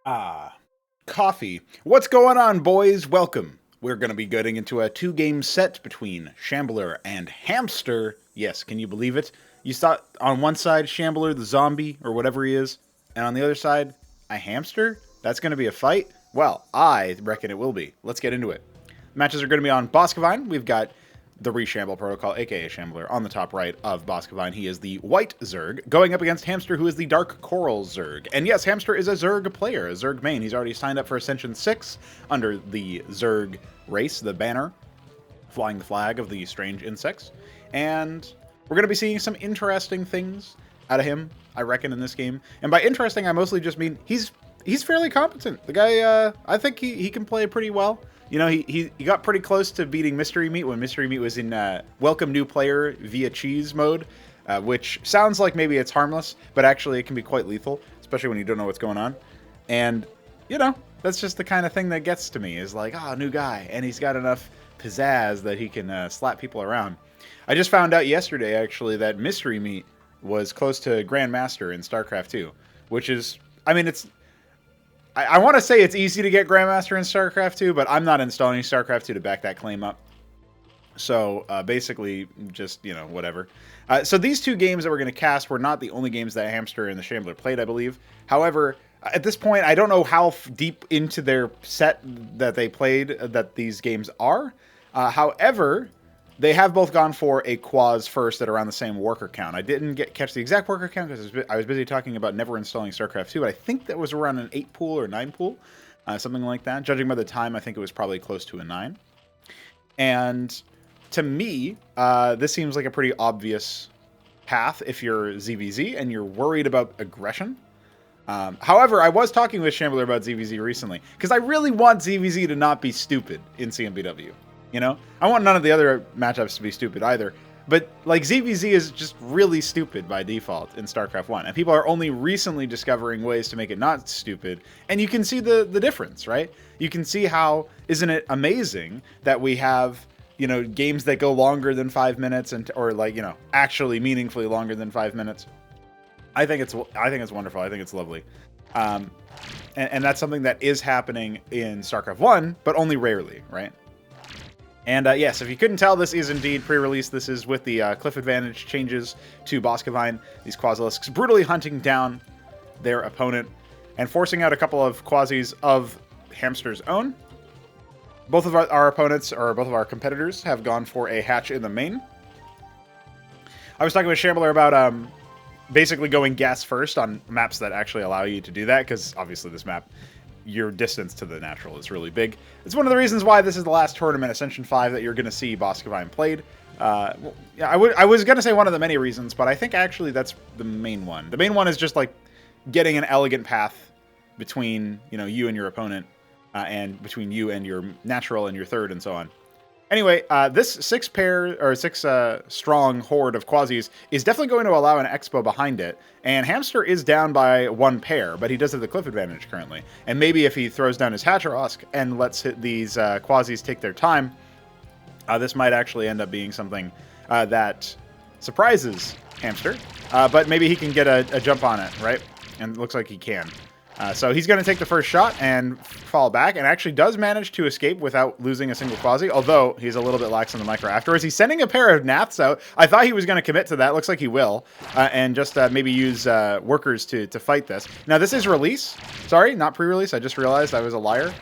Ah, coffee. What's going on, boys? Welcome. We're going to be getting into a two-game set between Shambler and Hamster. Yes, can you believe it? You saw on one side Shambler, the zombie, or whatever he is, and on the other side, a hamster? That's going to be a fight? Well, I reckon it will be. Let's get into it. Matches are going to be on Boskevine. We've got the Reshamble Protocol, aka Shambler, on the top right of Boskevine. He is the white Zerg, going up against Hamster, who is the dark coral Zerg. And yes, Hamster is a Zerg player, a Zerg main. He's already signed up for Ascension 6 under the Zerg race, the banner, flying the flag of the strange insects. And we're going to be seeing some interesting things out of him, I reckon, in this game. And by interesting, I mostly just mean he's fairly competent. The guy, I think he can play pretty well. You know, he got pretty close to beating Mystery Meat when Mystery Meat was in Welcome New Player via Cheese mode, which sounds like maybe it's harmless, but actually it can be quite lethal, especially when you don't know what's going on. And, you know, that's just the kind of thing that gets to me, is like, oh, new guy, and he's got enough pizzazz that he can slap people around. I just found out yesterday, actually, that Mystery Meat was close to Grandmaster in Starcraft 2, which is, I mean, it's... I want to say it's easy to get Grandmaster in StarCraft 2, but I'm not installing StarCraft 2 to back that claim up. So basically, just, you know, whatever. So these two games that we're going to cast were not the only games that Hamster and the Shambler played, I believe. However, at this point, I don't know how deep into their set that they played that these games are. However, they have both gone for a quaz first at around the same worker count. I didn't catch the exact worker count because I was busy talking about never installing StarCraft 2, but I think that was around an 8 pool or 9 pool, something like that. Judging by the time, I think it was probably close to a 9. And to me, this seems like a pretty obvious path if you're ZvZ and you're worried about aggression. However, I was talking with Shambler about ZvZ recently, because I really want ZvZ to not be stupid in CMBW. You know, I want none of the other matchups to be stupid either. But, like, ZvZ is just really stupid by default in StarCraft 1. And people are only recently discovering ways to make it not stupid. And you can see the difference, right? You can see how, isn't it amazing that we have, you know, games that go longer than 5 minutes, or, like, you know, actually meaningfully longer than 5 minutes. I think it's wonderful. I think it's lovely. And that's something that is happening in StarCraft 1, but only rarely, right? And yes, if you couldn't tell, this is indeed pre-release. This is with the cliff advantage changes to Boskevine. These Quasilisks brutally hunting down their opponent and forcing out a couple of Quasis of Hamster's own. Both of our opponents, or both of our competitors, have gone for a hatch in the main. I was talking with Shambler about basically going gas first on maps that actually allow you to do that, because obviously this map, your distance to the natural is really big. It's one of the reasons why this is the last tournament, Ascension 5, that you're going to see Boskevine played. Well, yeah, I was going to say one of the many reasons, but I think actually that's the main one. The main one is just like getting an elegant path between, you know, you and your opponent, and between you and your natural and your third and so on. Anyway, this six strong horde of Quasis is definitely going to allow an Expo behind it, and Hamster is down by 1 pair, but he does have the cliff advantage currently. And maybe if he throws down his Hatcherosk and lets these Quasis take their time, this might actually end up being something that surprises Hamster, but maybe he can get a jump on it, right? And it looks like he can. So he's going to take the first shot and fall back, and actually does manage to escape without losing a single Quasi, although he's a little bit lax on the micro afterwards. He's sending a pair of Naths out. I thought he was going to commit to that. Looks like he will, and just maybe use workers to fight this. Now, this is release. Sorry, not pre-release. I just realized I was a liar.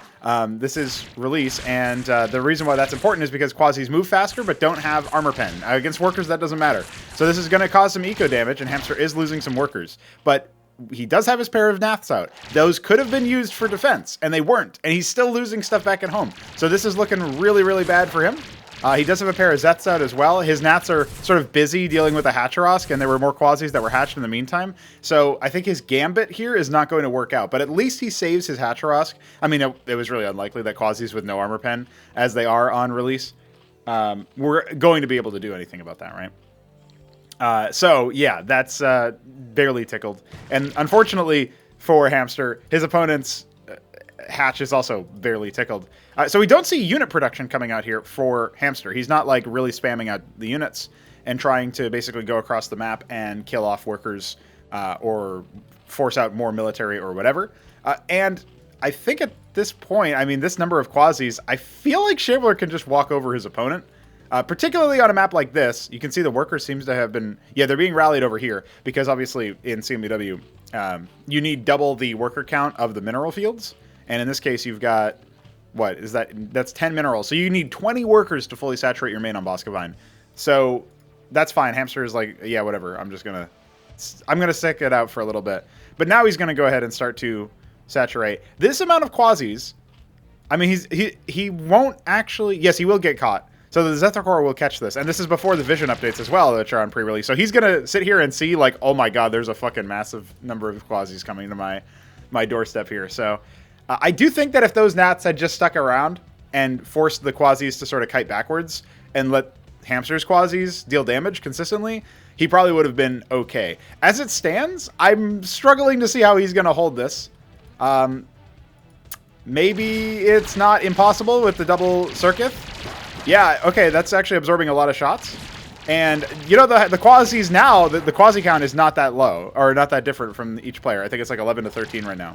This is release, and the reason why that's important is because Quasis move faster but don't have armor pen. Against workers, that doesn't matter. So this is going to cause some eco damage, and Hamster is losing some workers. But he does have his pair of Naths out. Those could have been used for defense, and they weren't. And he's still losing stuff back at home. So this is looking really, really bad for him. He does have a pair of Zets out as well. His Nats are sort of busy dealing with a Hatcherosk, and there were more Quasis that were hatched in the meantime. So I think his Gambit here is not going to work out. But at least he saves his Hatcherosk. I mean, it was really unlikely that Quasis with no armor pen, as they are on release, were going to be able to do anything about that, right? So yeah, that's barely tickled. And unfortunately for Hamster, his opponent's hatch is also barely tickled. So we don't see unit production coming out here for Hamster. He's not like really spamming out the units and trying to basically go across the map and kill off workers or force out more military or whatever. And I think at this point, I mean, this number of quasis, I feel like Shambler can just walk over his opponent. Particularly on a map like this, you can see the workers seems to have been... Yeah, they're being rallied over here because obviously in CMBW, you need double the worker count of the mineral fields. And in this case, you've got... What is that? That's 10 minerals. So you need 20 workers to fully saturate your main on Boskevine. So that's fine. Hamster is like, yeah, whatever. I'm going to stick it out for a little bit. But now he's going to go ahead and start to saturate. This amount of quasis, I mean, he won't actually... Yes, he will get caught. So the Zethar will catch this. And this is before the vision updates as well, which are on pre-release. So he's going to sit here and see, like, oh my god, there's a fucking massive number of quasis coming to my doorstep here. So I do think that if those gnats had just stuck around and forced the quasis to sort of kite backwards and let Hamster's quasis deal damage consistently, he probably would have been okay. As it stands, I'm struggling to see how he's going to hold this. Maybe it's not impossible with the double circuit. Yeah, okay, that's actually absorbing a lot of shots. And, you know, the quasis now, the quasi count is not that low, or not that different from each player. I think it's like 11 to 13 right now.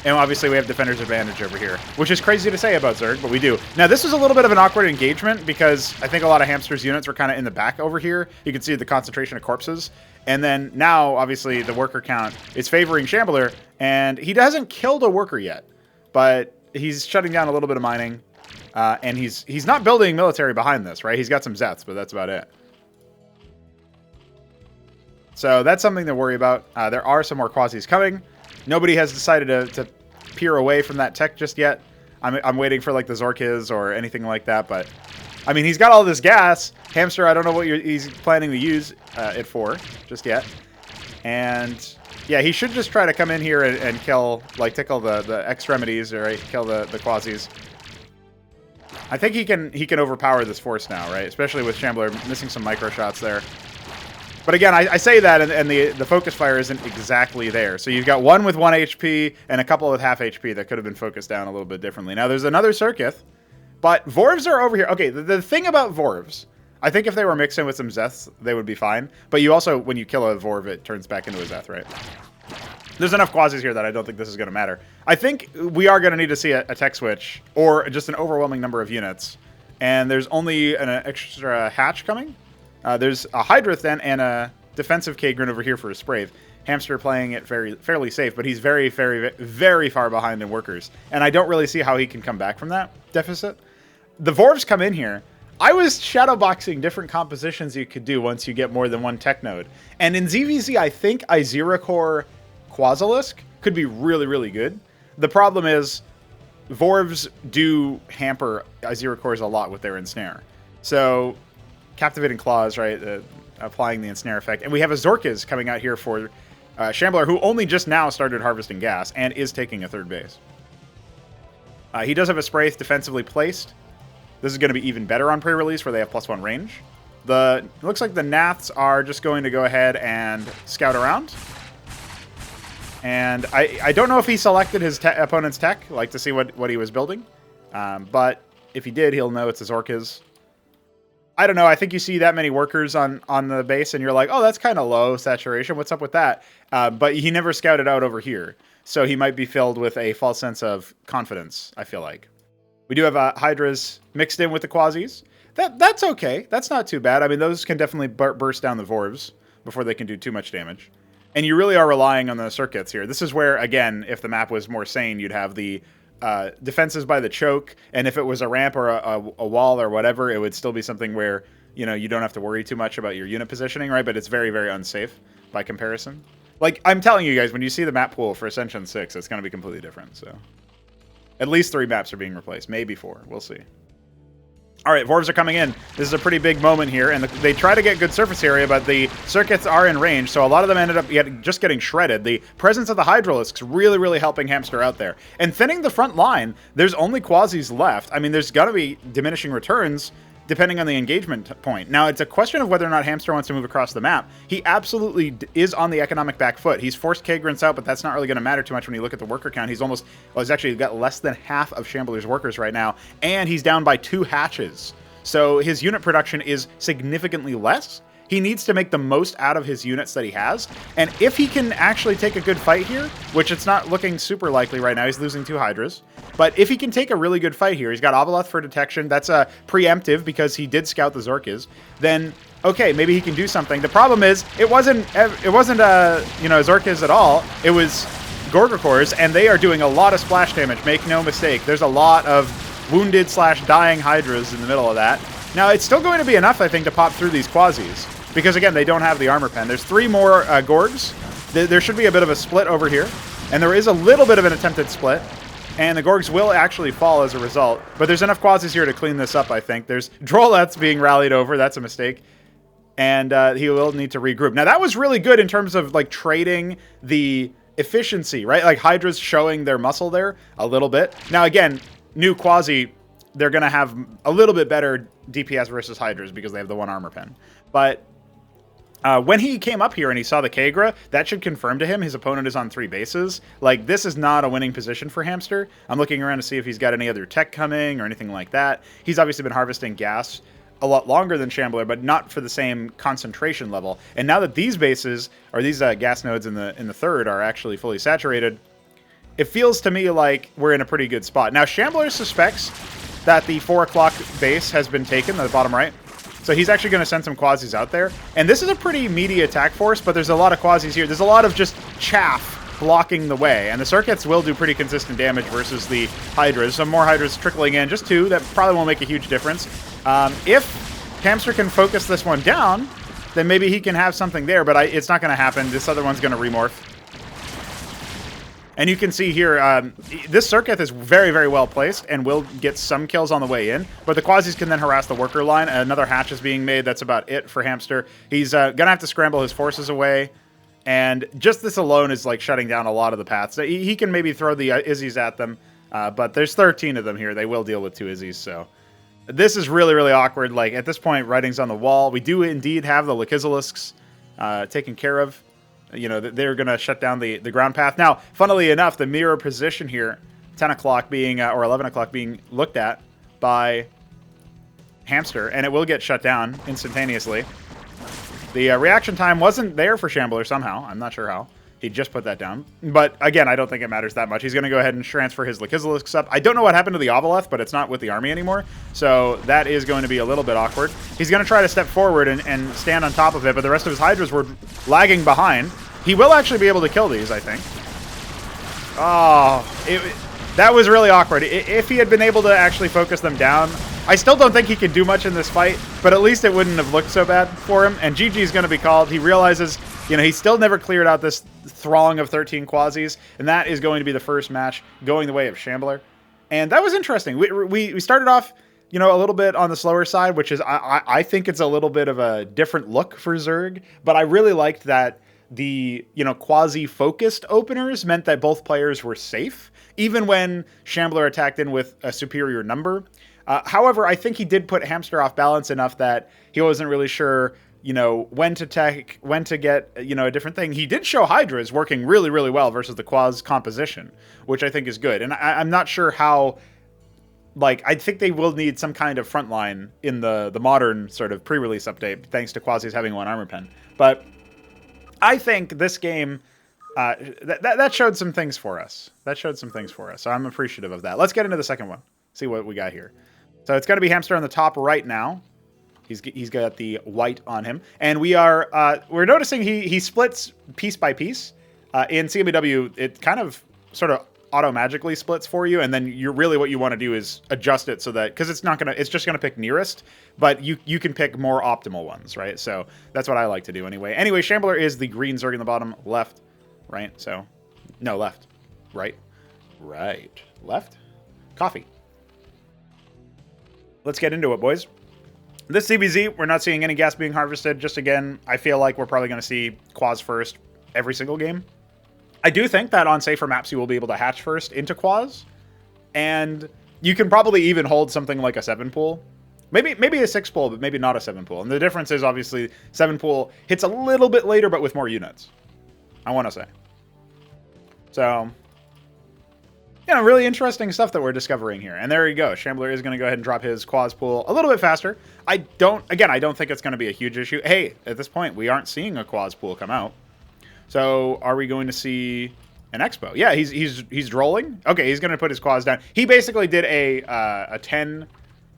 And obviously we have defender's advantage over here, which is crazy to say about Zerg, but we do. Now, this was a little bit of an awkward engagement because I think a lot of Hamster's units were kind of in the back over here. You can see the concentration of corpses. And then now, obviously, the worker count is favoring Shambler, and he hasn't killed a worker yet, but he's shutting down a little bit of mining. And he's not building military behind this, right? He's got some Zeths, but that's about it. So that's something to worry about. There are some more quasis coming. Nobody has decided to peer away from that tech just yet. I'm waiting for like the Zorkiz or anything like that, but I mean, he's got all this gas. Hamster, I don't know what he's planning to use it for just yet. And yeah, he should just try to come in here and kill, like tickle the extremities, or right, kill the quasis. I think he can overpower this force now, right? Especially with Shambler missing some micro shots there. But again, I say that, and the focus fire isn't exactly there. So you've got one with 1 HP and a couple with half HP that could have been focused down a little bit differently. Now, there's another Circuit, but Vorvs are over here. Okay, the thing about Vorvs, I think if they were mixed in with some Zeths, they would be fine. But you also, when you kill a Vorv, it turns back into a Zeth, right? There's enough quasis here that I don't think this is going to matter. I think we are going to need to see a tech switch or just an overwhelming number of units. And there's only an extra hatch coming. There's a Hydrith then and a defensive Kagrin over here for a Sprave. Hamster playing it fairly safe, but he's very, very, very far behind in workers. And I don't really see how he can come back from that deficit. The Vorvs come in here. I was shadowboxing different compositions you could do once you get more than one tech node. And in ZvZ, I think Core Quasilisk could be really, really good. The problem is Vorvs do hamper Cores a lot with their ensnare. So Captivating Claws, right, applying the ensnare effect. And we have a Zorkiz coming out here for Shambler, who only just now started harvesting gas and is taking a third base. He does have a Spraith defensively placed. This is going to be even better on pre-release where they have +1 range. It looks like the Naths are just going to go ahead and scout around. And I don't know if he selected his opponent's tech, like to see what he was building. But if he did, he'll know it's a Zorkiz. I don't know. I think you see that many workers on the base, and you're like, oh, that's kind of low saturation. What's up with that? But he never scouted out over here. So he might be filled with a false sense of confidence, I feel like. We do have Hydras mixed in with the Quasis. That's okay. That's not too bad. I mean, those can definitely burst down the Vorvs before they can do too much damage. And you really are relying on the circuits here. This is where, again, if the map was more sane, you'd have the defenses by the choke, and if it was a ramp or a wall or whatever, it would still be something where, you know, you don't have to worry too much about your unit positioning, right? But it's very, very unsafe by comparison. Like, I'm telling you guys, when you see the map pool for Ascension 6, it's going to be completely different, so. At least 3 maps are being replaced, maybe 4. We'll see. All right, Vorvs are coming in. This is a pretty big moment here, and they try to get good surface area, but the circuits are in range, so a lot of them ended up just getting shredded. The presence of the Hydralisks really, really helping Hamster out there. And thinning the front line, there's only Quasis left. I mean, there's going to be diminishing returns depending on the engagement point. Now, it's a question of whether or not Hamster wants to move across the map. He absolutely is on the economic back foot. He's forced Kagrins out, but that's not really going to matter too much when you look at the worker count. He's he's actually got less than half of Shambler's workers right now, and he's down by 2 hatches. So his unit production is significantly less, he needs to make the most out of his units that he has. And if he can actually take a good fight here, which it's not looking super likely right now, he's losing 2 Hydras. But if he can take a really good fight here, he's got Aboleth for detection. That's a preemptive because he did scout the Zorkas. Then, okay, maybe he can do something. The problem is, it wasn't Zorkas at all. It was Gorgakors, and they are doing a lot of splash damage. Make no mistake. There's a lot of wounded / dying Hydras in the middle of that. Now, it's still going to be enough, I think, to pop through these Quasis. Because, again, they don't have the armor pen. There's 3 more Gorgs. There should be a bit of a split over here. And there is a little bit of an attempted split. And the Gorgs will actually fall as a result. But there's enough Quasis here to clean this up, I think. There's Droleth's being rallied over. That's a mistake. And he will need to regroup. Now, that was really good in terms of, like, trading the efficiency, right? Like, Hydra's showing their muscle there a little bit. Now, again, new Quasi, they're going to have a little bit better DPS versus Hydras because they have the 1 armor pen. But when he came up here and he saw the Kagra, that should confirm to him his opponent is on 3 bases. Like, this is not a winning position for Hamster. I'm looking around to see if he's got any other tech coming or anything like that. He's obviously been harvesting gas a lot longer than Shambler, but not for the same concentration level. And now that these bases, or these gas nodes in the 3rd are actually fully saturated, it feels to me like we're in a pretty good spot. Now, Shambler suspects that the 4 o'clock base has been taken, the bottom right. So he's actually going to send some Quasis out there. And this is a pretty meaty attack force, but there's a lot of Quasis here. There's a lot of just chaff blocking the way. And the Circuits will do pretty consistent damage versus the Hydras. Some more Hydras trickling in, just 2. That probably won't make a huge difference. If Hamster can focus this one down, then maybe he can have something there, but it's not going to happen. This other one's going to remorph. And you can see here, this Circuit is very, very well placed and will get some kills on the way in. But the Quasis can then harass the worker line. Another hatch is being made. That's about it for Hamster. He's going to have to scramble his forces away. And just this alone is like shutting down a lot of the paths. He can maybe throw the Izzies at them. But there's 13 of them here. They will deal with 2 Izzies. So this is really, really awkward. Like, at this point, writing's on the wall. We do indeed have the Lakizelisks taken care of. You know, they're going to shut down the ground path. Now, funnily enough, the mirror position here, 10 o'clock being, or 11 o'clock being looked at by Hamster, and it will get shut down instantaneously. The reaction time wasn't there for Shambler somehow. I'm not sure how. He just put that down. But, again, I don't think it matters that much. He's going to go ahead and transfer his Lakizelisks up. I don't know what happened to the Aboleth, but it's not with the army anymore. So that is going to be a little bit awkward. He's going to try to step forward and stand on top of it, but the rest of his Hydras were lagging behind. He will actually be able to kill these, I think. Oh, that was really awkward. If he had been able to actually focus them down, I still don't think he could do much in this fight, but at least it wouldn't have looked so bad for him. And GG is going to be called. He realizes, you know, he still never cleared out this throng of 13 Quasis, and that is going to be the first match going the way of Shambler. And that was interesting. We started off, you know, a little bit on the slower side, which is, I think it's a little bit of a different look for Zerg, but I really liked that the, you know, quasi-focused openers meant that both players were safe, even when Shambler attacked in with a superior number. However, I think he did put Hamster off balance enough that he wasn't really sure, you know, when to get, you know, a different thing. He did show Hydras working really, really well versus the Quas composition, which I think is good. And I'm not sure how, like, I think they will need some kind of frontline in the modern sort of pre-release update, thanks to Quasis having 1 armor pen. But I think this game, that showed some things for us. That showed some things for us. So I'm appreciative of that. Let's get into the second one. See what we got here. So it's going to be Hamster on the top right now. He's got the white on him. And we're noticing he splits piece by piece. In CMBW, it kind of sort of auto-magically splits for you, and then what you want to do is adjust it so that, because it's just gonna pick nearest, but you can pick more optimal ones, right? So that's what I like to do anyway. Anyway, Shambler is the green Zerg in the bottom left, right? So, no, left, right, left, coffee. Let's get into it, boys. This ZvZ, we're not seeing any gas being harvested. Just again, I feel like we're probably going to see Quas first every single game. I do think that on safer maps you will be able to hatch first into Quas, and you can probably even hold something like a 7 pool. Maybe a 6 pool, but maybe not a 7 pool. And the difference is obviously 7 pool hits a little bit later, but with more units, I want to say. So really interesting stuff that we're discovering here. And there you go. Shambler is going to go ahead and drop his quads pool a little bit faster. I don't think it's going to be a huge issue. Hey, at this point, we aren't seeing a quads pool come out. So are we going to see an expo? Yeah, he's drolling. Okay, he's going to put his quads down. He basically did a 10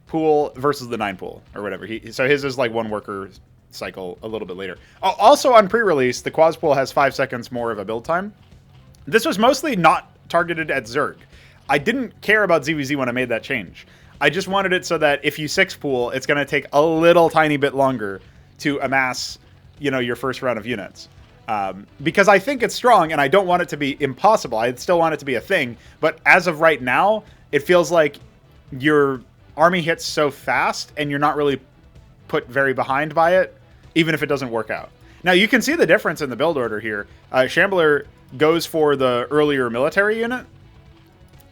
pool versus the 9 pool or whatever. So his is like one worker cycle a little bit later. Also on pre-release, the quads pool has 5 seconds more of a build time. This was mostly not targeted at Zerg. I didn't care about ZvZ when I made that change. I just wanted it so that if you 6 pool, it's going to take a little tiny bit longer to amass, your first round of units. Because I think it's strong, and I don't want it to be impossible. I still want it to be a thing. But as of right now, it feels like your army hits so fast, and you're not really put very behind by it, even if it doesn't work out. Now, you can see the difference in the build order here. Shambler goes for the earlier military unit,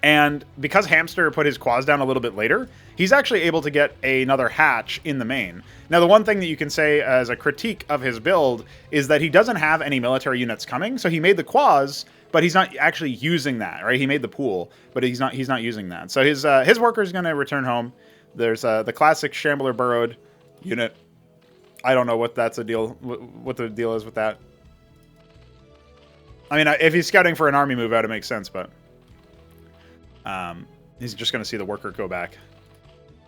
and because Hamster put his quads down a little bit later, he's actually able to get another hatch in the main. Now, the one thing that you can say as a critique of his build is that he doesn't have any military units coming, so he made the quads, but he's not actually using that, right? He made the pool, but he's not using that. So his worker is going to return home. There's the classic Shambler burrowed unit. I don't know what that's a deal. What the deal is with that. I mean, if he's scouting for an army move out, it makes sense, but he's just going to see the worker go back.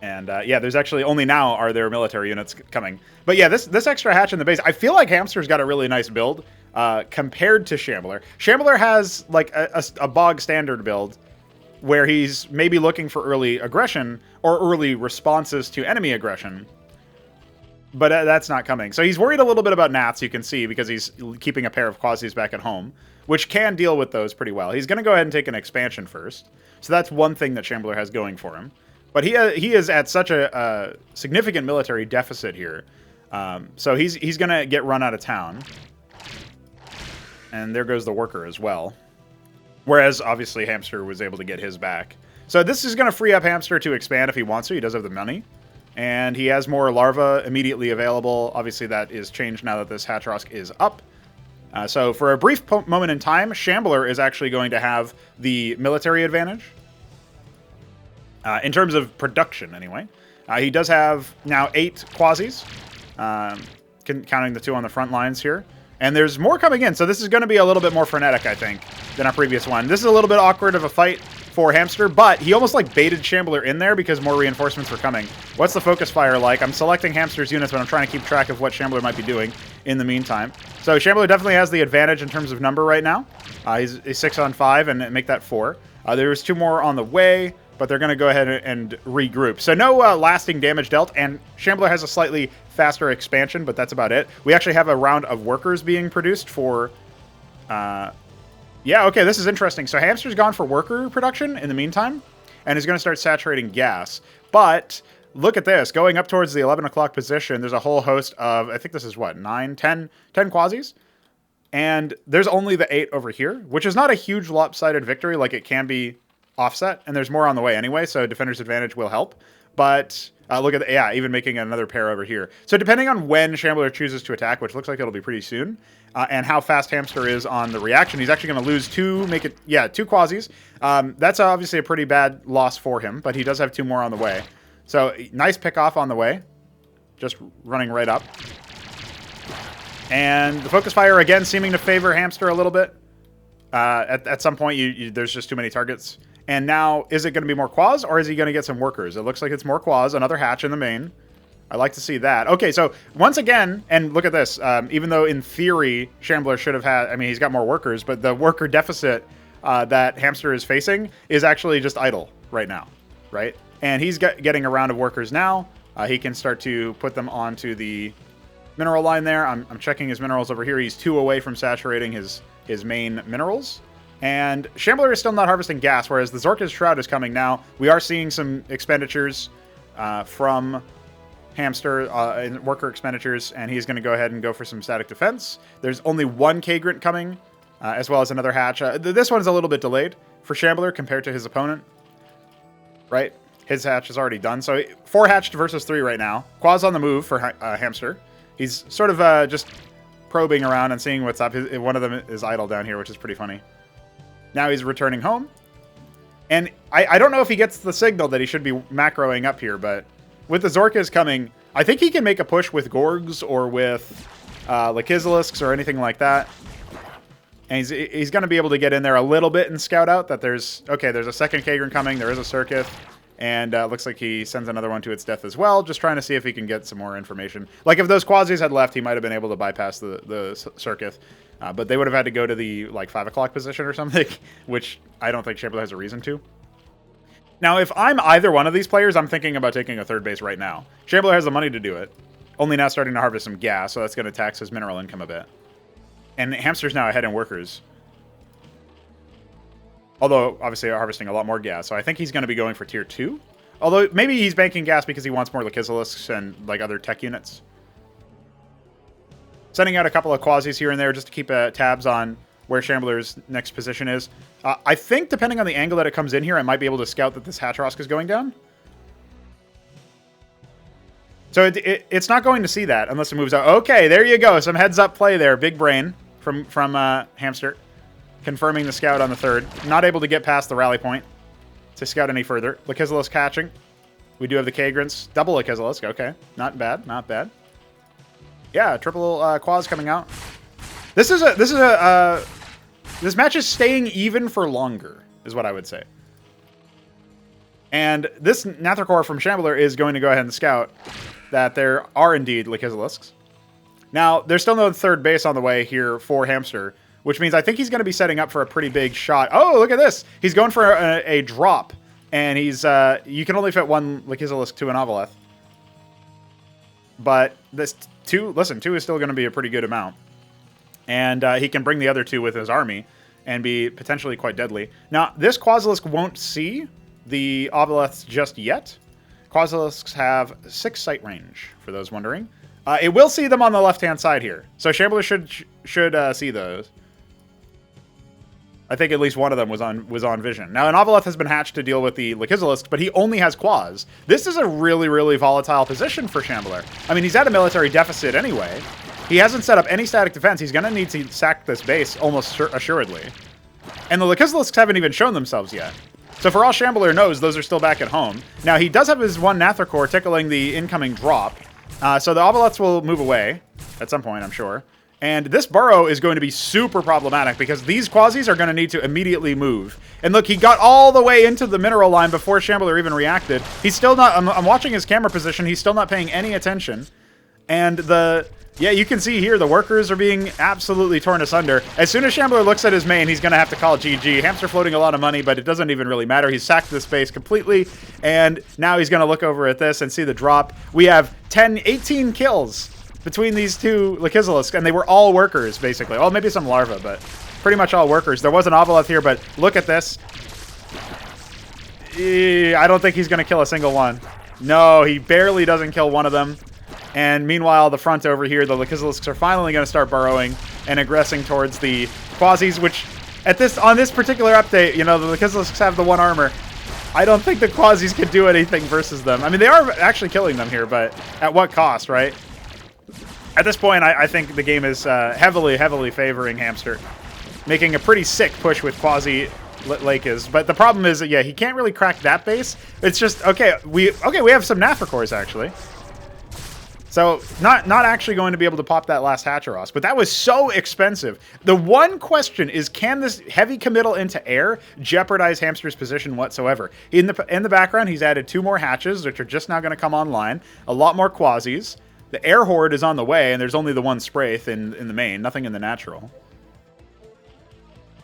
And yeah, there's actually only now are there military units coming. But yeah, this extra hatch in the base, I feel like Hamster's got a really nice build compared to Shambler. Shambler has like a bog standard build where he's maybe looking for early aggression or early responses to enemy aggression. But that's not coming. So he's worried a little bit about Nats, you can see, because he's keeping a pair of Quasis back at home, which can deal with those pretty well. He's going to go ahead and take an expansion first. So that's one thing that Shambler has going for him. But he is at such a significant military deficit here. So he's going to get run out of town. And there goes the worker as well. Whereas, obviously, Hamster was able to get his back. So this is going to free up Hamster to expand if he wants to. He does have the money. And he has more larvae immediately available. Obviously, that is changed now that this Hatrosk is up. So for a brief moment in time, Shambler is actually going to have the military advantage. In terms of production, anyway. He does have now 8 Quasis, counting the 2 on the front lines here. And there's more coming in, so this is going to be a little bit more frenetic, I think, than our previous one. This is a little bit awkward of a fight for Hamster, but he almost like baited Shambler in there because more reinforcements were coming. What's the focus fire like? I'm selecting Hamster's units, but I'm trying to keep track of what Shambler might be doing in the meantime. So Shambler definitely has the advantage in terms of number right now. He's 6 on 5 and make that 4. There's 2 more on the way, but they're going to go ahead and regroup. So no lasting damage dealt, and Shambler has a slightly faster expansion, but that's about it. We actually have a round of workers being produced for... yeah, okay, this is interesting. So Hamster's gone for worker production in the meantime, and is going to start saturating gas. But look at this. Going up towards the 11 o'clock position, there's a whole host of, I think this is what, 9, 10 Quasis? And there's only the 8 over here, which is not a huge lopsided victory like it can be offset, and there's more on the way anyway, so Defender's Advantage will help. But look at yeah, even making another pair over here. So depending on when Shambler chooses to attack, which looks like it'll be pretty soon, and how fast Hamster is on the reaction, he's actually going to lose 2 Quasis. That's obviously a pretty bad loss for him, but he does have 2 more on the way. So nice pick off on the way, just running right up. And the focus fire again seeming to favor Hamster a little bit. At some point, there's just too many targets. And now, is it going to be more quads, or is he going to get some workers? It looks like it's more quads, another hatch in the main. I like to see that. Okay, so once again, and look at this. Even though in theory, Shambler should have had, I mean, he's got more workers, but the worker deficit that Hamster is facing is actually just idle right now, right? And he's getting a round of workers now. He can start to put them onto the mineral line there. I'm checking his minerals over here. He's 2 away from saturating his main minerals. And Shambler is still not harvesting gas, whereas the Zorka's Shroud is coming now. We are seeing some expenditures from Hamster, in worker expenditures, and he's going to go ahead and go for some static defense. There's only 1 Kagrant coming, as well as another hatch. This one's a little bit delayed for Shambler compared to his opponent, right? His hatch is already done. So 4 hatched versus 3 right now. Qua's on the move for Hamster. He's sort of just probing around and seeing what's up. One of them is idle down here, which is pretty funny. Now he's returning home. And I don't know if he gets the signal that he should be macroing up here, but with the Zorkas coming, I think he can make a push with Gorgs or with Lakizilisks or anything like that. And he's going to be able to get in there a little bit and scout out that there's a second Kagran coming, there is a Circuit, and looks like he sends another one to its death as well, just trying to see if he can get some more information. Like, if those Quasis had left, he might have been able to bypass the Circuit, but they would have had to go to the, like, 5 o'clock position or something, which I don't think Shambler has a reason to. Now, if I'm either one of these players, I'm thinking about taking a third base right now. Shambler has the money to do it, only now starting to harvest some gas, so that's going to tax his mineral income a bit. And Hamster's now ahead in workers. Although, obviously, harvesting a lot more gas. So I think he's going to be going for tier 2. Although, maybe he's banking gas because he wants more Lakizilisks and, like, other tech units. Sending out a couple of Quasis here and there just to keep tabs on where Shambler's next position is. I think, depending on the angle that it comes in here, I might be able to scout that this Hatrosk is going down. So it's not going to see that unless it moves out. Okay, there you go. Some heads-up play there. Big brain from Hamster. Confirming the scout on the third. Not able to get past the rally point to scout any further. Lakizilisk catching. We do have the Kagrans. Double Lakizilisk. Okay. Not bad. Not bad. Yeah, triple Quas coming out. This match is staying even for longer, is what I would say. And this Nathracor from Shambler is going to go ahead and scout that there are indeed Lakizilisks. Now, there's still no third base on the way here for Hamster, which means I think he's going to be setting up for a pretty big shot. Oh, look at this. He's going for a drop, and he's you can only fit one Lakizilisk to an Avaleth. But this 2 is still going to be a pretty good amount. And he can bring the other 2 with his army and be potentially quite deadly. Now, this Quasilisk won't see the Avaleths just yet. Quasilisks have 6 sight range, for those wondering. It will see them on the left-hand side here. So Shambler should see those. I think at least one of them was on vision. Now, an Avaleth has been hatched to deal with the Lakizilisk, but he only has Quas. This is a really, really volatile position for Shambler. I mean, he's at a military deficit anyway. He hasn't set up any static defense. He's going to need to sack this base almost assuredly. And the Lakizilisks haven't even shown themselves yet. So for all Shambler knows, those are still back at home. Now, he does have his one Nathracor tickling the incoming drop. So the Avaleths will move away at some point, I'm sure. And this burrow is going to be super problematic because these Quasis are going to need to immediately move. And look, he got all the way into the mineral line before Shambler even reacted. He's still not... I'm watching his camera position. He's still not paying any attention. And yeah, you can see here the workers are being absolutely torn asunder. As soon as Shambler looks at his main, he's going to have to call GG. Hamster floating a lot of money, but it doesn't even really matter. He's sacked the space completely, and now he's going to look over at this and see the drop. We have 18 kills between these 2 Lakizilisks, and they were all workers, basically. Well, maybe some larvae, but pretty much all workers. There was an Avaleth here, but look at this. I don't think he's going to kill a single one. No, he barely doesn't kill one of them. And meanwhile, the front over here, the Lakizilisks are finally going to start burrowing and aggressing towards the Quasis, which on this particular update, you know, the Lakizilisks have the 1 armor. I don't think the Quasis could do anything versus them. I mean, they are actually killing them here, but at what cost, right? At this point, I think the game is heavily, heavily favoring Hamster, making a pretty sick push with Quasi Lakis. But the problem is that, yeah, he can't really crack that base. It's just, okay, we have some Nathracors, actually. So, not actually going to be able to pop that last Hachoros, but that was so expensive. The one question is, can this heavy committal into air jeopardize Hamster's position whatsoever? In the background, he's added 2 more hatches, which are just now going to come online. A lot more Quasis. The air horde is on the way, and there's only the 1 Spraith in the main, nothing in the natural.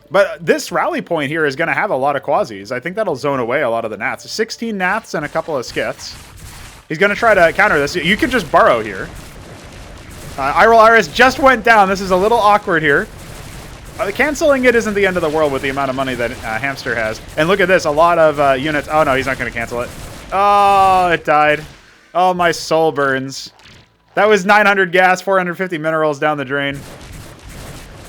But this rally point here is going to have a lot of Quasis. I think that'll zone away a lot of the Nats. 16 Nats and a couple of Skiths. He's going to try to counter this. You can just burrow here. Iral Iris just went down. This is a little awkward here. Canceling it isn't the end of the world with the amount of money that Hamster has. And look at this. A lot of units. Oh, no, he's not going to cancel it. Oh, it died. Oh, my soul burns. That was 900 gas, 450 minerals down the drain.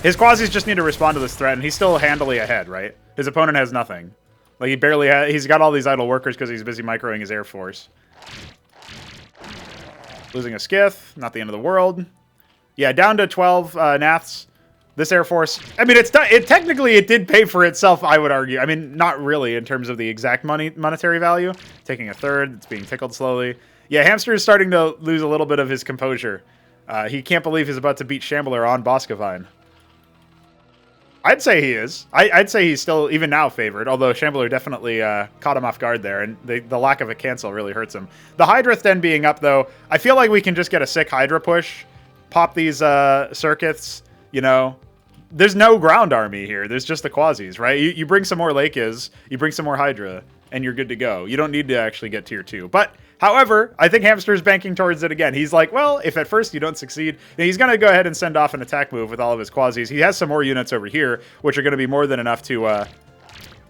His Quasis just need to respond to this threat, and he's still handily ahead, right? His opponent has nothing. Like, he barely has... He's got all these idle workers because he's busy microing his Air Force. Losing a Skith, not the end of the world. Yeah, down to 12 Naths. This Air Force, I mean, technically it did pay for itself, I would argue. I mean, not really in terms of the exact monetary value. Taking a third, it's being tickled slowly. Yeah, Hamster is starting to lose a little bit of his composure. He can't believe he's about to beat Shambler on Boskevine. I'd say he is. I'd say he's still, even now, favored, although Shambler definitely caught him off guard there, and the lack of a cancel really hurts him. The Hydra then being up, though, I feel like we can just get a sick Hydra push, pop these circuits, you know. There's no ground army here. There's just the Quasis, right? You bring some more Lakes, you bring some more Hydra, and you're good to go. You don't need to actually get tier 2. But, however, I think Hamster's banking towards it again. He's like, well, if at first you don't succeed, then he's going to go ahead and send off an attack move with all of his Quasis. He has some more units over here, which are going to be more than enough to... well,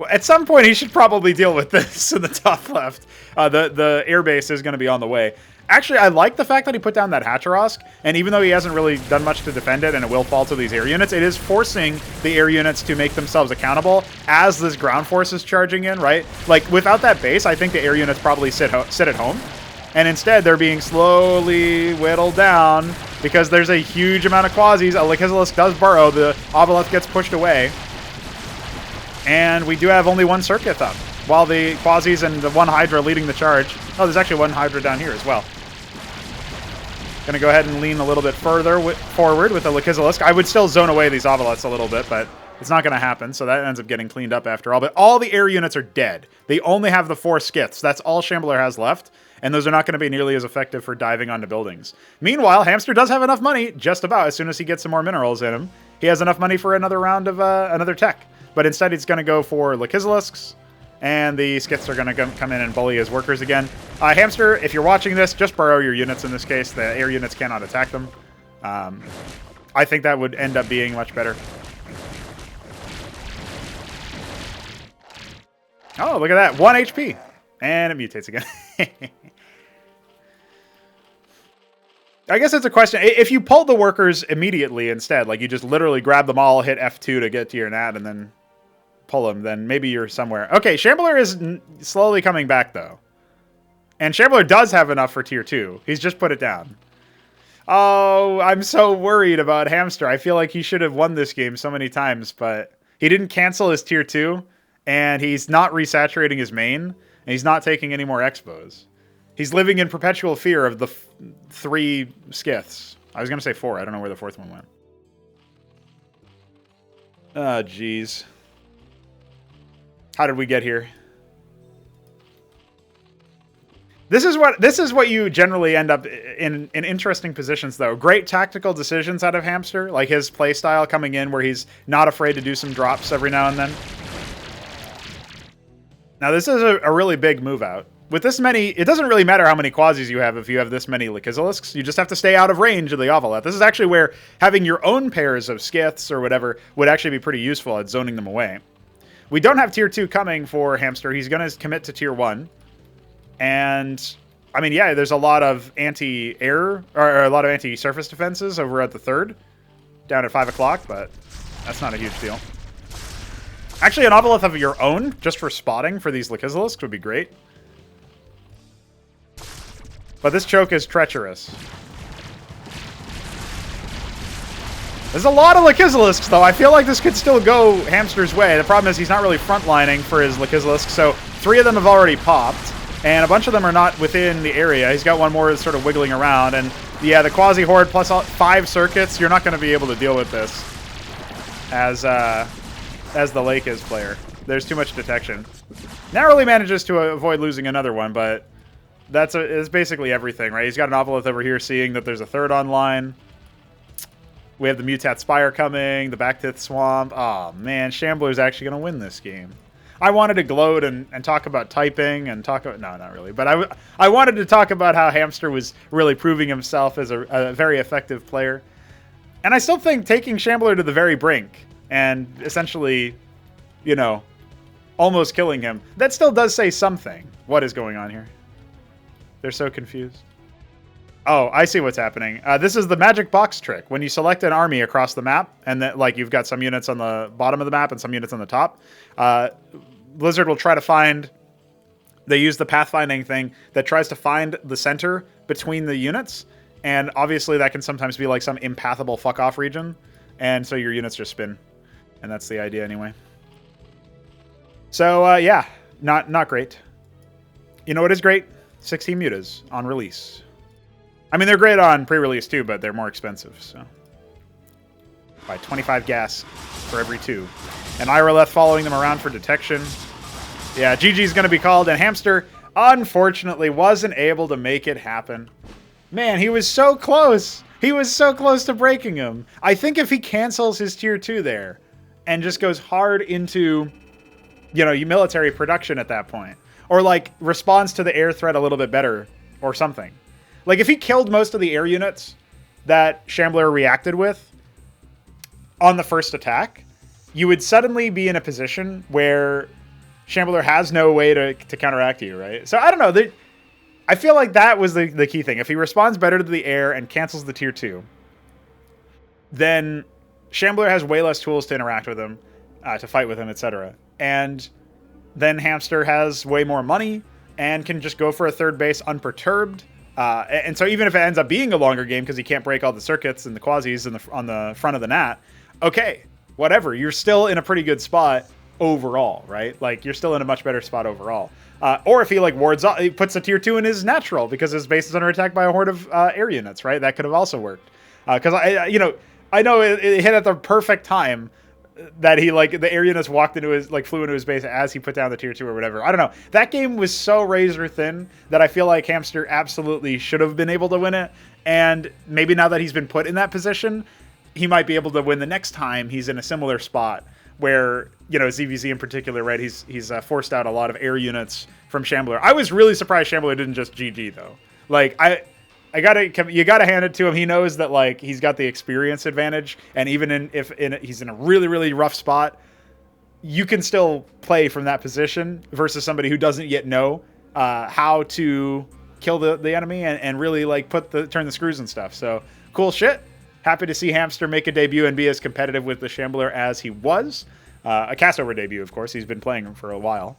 at some point, he should probably deal with this in the top left. The airbase is going to be on the way. Actually, I like the fact that he put down that Hatcherosk, and even though he hasn't really done much to defend it, and it will fall to these air units, it is forcing the air units to make themselves accountable as this ground force is charging in, right? Like, without that base, I think the air units probably sit at home, and instead they're being slowly whittled down because there's a huge amount of Quasis. A Lechizilisk does burrow, the Obeleth gets pushed away, and we do have only one circuit up, while the Quasis and the one Hydra leading the charge. Oh, there's actually one Hydra down here as well. Gonna go ahead and lean a little bit further forward with the Lechizilisk. I would still zone away these Obeleths a little bit, but it's not gonna happen, so that ends up getting cleaned up after all. But all the air units are dead. They only have the 4 skiths. That's all Shambler has left, and those are not gonna be nearly as effective for diving onto buildings. Meanwhile, Hamster does have enough money, just about, as soon as he gets some more minerals in him. He has enough money for another round of another tech. But instead, he's gonna go for Lechizilisks, and the skiths are going to come in and bully his workers again. Hamster, if you're watching this, just burrow your units in this case. The air units cannot attack them. I think that would end up being much better. Oh, look at that. 1 HP. And it mutates again. I guess it's a question. If you pulled the workers immediately instead, like you just literally grab them all, hit F2 to get to your nat, and then pull them, then maybe you're somewhere. Okay, Shambler is slowly coming back, though. And Shambler does have enough for tier 2. He's just put it down. Oh, I'm so worried about Hamster. I feel like he should have won this game so many times, but he didn't cancel his tier 2, and he's not resaturating his main, and he's not taking any more expos. He's living in perpetual fear of the 3 skiths. I was going to say 4. I don't know where the 4th one went. Oh, jeez. How did we get here? This is what you generally end up in interesting positions, though. Great tactical decisions out of Hamster, like his playstyle coming in where he's not afraid to do some drops every now and then. Now, this is a really big move out. With this many, it doesn't really matter how many Quasis you have if you have this many Lechizilisks. You just have to stay out of range of the Oveleth. This is actually where having your own pairs of skiths or whatever would actually be pretty useful at zoning them away. We don't have tier 2 coming for Hamster. He's going to commit to tier 1. And, I mean, yeah, there's a lot of anti-air, or a lot of anti-surface defenses over at the 3rd, down at 5 o'clock, but that's not a huge deal. Actually, an Oveleth of your own, just for spotting for these Lechizilisks, would be great. But this choke is treacherous. There's a lot of Lechizilisks, though. I feel like this could still go Hamster's way. The problem is he's not really frontlining for his Lechizilisks, so 3 of them have already popped, and a bunch of them are not within the area. He's got one more that's sort of wiggling around, and yeah, the Quasi Horde plus 5 circuits, you're not going to be able to deal with this as the Lakes player. There's too much detection. Narrowly manages to avoid losing another one, but it's basically everything, right? He's got an Oveleth over here seeing that there's a 3rd online. We have the Mutat Spire coming, the Backtith Swamp. Oh, man, Shambler's actually going to win this game. I wanted to gloat and talk about typing and talk about... No, not really. But I wanted to talk about how Hamster was really proving himself as a very effective player. And I still think taking Shambler to the very brink and essentially, you know, almost killing him, that still does say something. What is going on here? They're so confused. Oh, I see what's happening. This is the magic box trick. When you select an army across the map, and then, like, you've got some units on the bottom of the map and some units on the top, Blizzard will try to find... They use the pathfinding thing that tries to find the center between the units, and obviously that can sometimes be like some impathable fuck-off region. And so your units just spin. And that's the idea anyway. So, yeah, not great. You know what is great? 16 mutas on release. I mean, they're great on pre-release too, but they're more expensive, so. By 25 gas for every 2. And Iroleth following them around for detection. Yeah, GG's going to be called, and Hamster, unfortunately, wasn't able to make it happen. Man, he was so close. He was so close to breaking him. I think if he cancels his tier 2 there and just goes hard into, you know, military production at that point, or like responds to the air threat a little bit better or something. Like if he killed most of the air units that Shambler reacted with on the first attack, you would suddenly be in a position where Shambler has no way to counteract you, right? So I don't know. I feel like that was the key thing. If he responds better to the air and cancels the tier 2, then Shambler has way less tools to interact with him, to fight with him, etc. And then Hamster has way more money and can just go for a third base unperturbed. And so even if it ends up being a longer game because he can't break all the circuits and the quasis on the front of the Nat, okay, whatever. You're still in a pretty good spot overall, right? Like you're still in a much better spot overall. Or if he like wards off, he puts a tier 2 in his natural because his base is under attack by a horde of air units, right? That could have also worked. Because I know it hit at the perfect time that he like the air units walked into his flew into his base as he put down the tier 2 or whatever. I don't know. That game was so razor thin that I feel like Hamster absolutely should have been able to win it. And maybe now that he's been put in that position, he might be able to win the next time he's in a similar spot where, you know, ZvZ in particular, right? He's forced out a lot of air units from Shambler. I was really surprised Shambler didn't just GG though. Like you gotta hand it to him. He knows that like he's got the experience advantage, and even if he's in a really really rough spot, you can still play from that position versus somebody who doesn't yet know how to kill the enemy and really like turn the screws and stuff. So cool shit. Happy to see Hamster make a debut and be as competitive with the Shambler as he was. A castover debut, of course. He's been playing him for a while,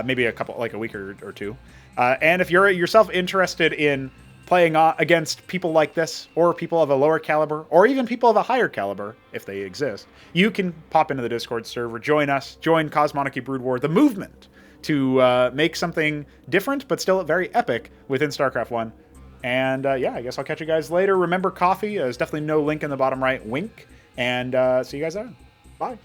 maybe a week or two. And if you're yourself interested in playing against people like this, or people of a lower caliber, or even people of a higher caliber, if they exist, you can pop into the Discord server, join us, join Cosmonarchy Brood War, the movement, to make something different, but still very epic within StarCraft 1. And yeah, I guess I'll catch you guys later. Remember coffee. There's definitely no link in the bottom right. Wink. And see you guys then. Bye.